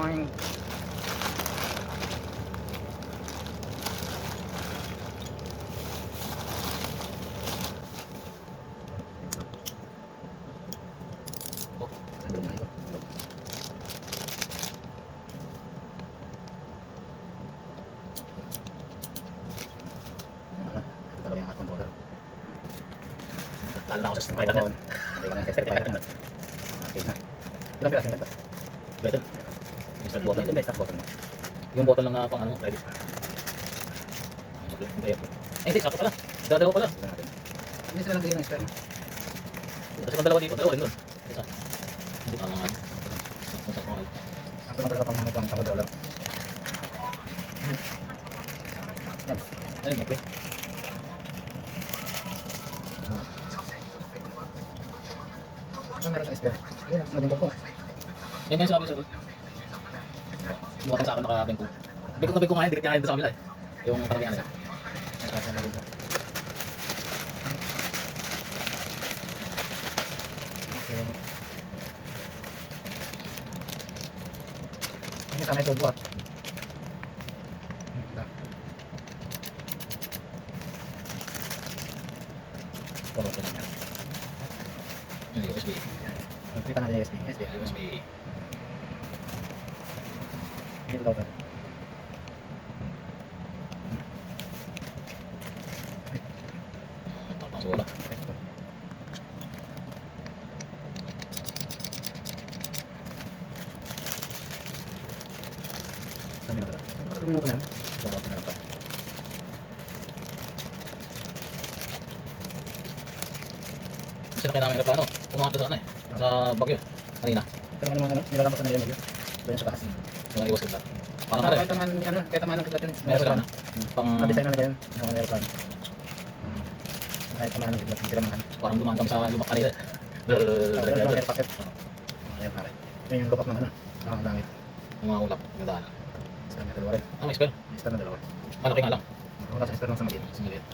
aking Lalo na ako sa spider na. Hindi ka na sa spider na. Okay na. Ilang piraso na ito? Better. Isang bottle. Ito ba isang bottle mo? Yung bottle lang na pang ano, ready. Hindi, sakto pala. Dalawa pala. Hindi sila nagbigay ng spider. Kasi kung dalawa dito, dalawa rin doon. Isa. Hindi pa mga Ako na talaga pang mga pang tawad lang. Yan. ayun, okay. Ano meron sa spider? Yan, nabingkok ko. Yan yung sabi sa buwatan sa akin nakabengko. Bengko nga yun, dikit nga yun sa kabila eh. Yung parang yan. Ini sana itu buat. Ini USB. Kita aja SD. USB. Ini tahu kan? Tapos wala. Kami na. Ano ko na? Wala ko na lang. Kasi nakita namin na plano. Pumunta sa ano eh. Sa Baguio. Kanina. Pero naman ano, nilalampas na nila mo. Doon sa taas. Mga iwas kita. Parang Para ano kahit naman ano, kahit naman ang kidlat yun. meron ka na. Pang Na-design na nila yun. Yung aircon. Kahit naman ang kidlat, hindi naman. parang dumaan kami sa lumak kanina. Air packet. Ayan pare. Yun yung lupak ng ano. Ang langit. Yung mga ulap. Yung daan. Sa kanya dalawa rin. Ah, may spell. May stand na dalawa. Malaki nga lang. Wala sa stand lang sa maliit. Mas maliit.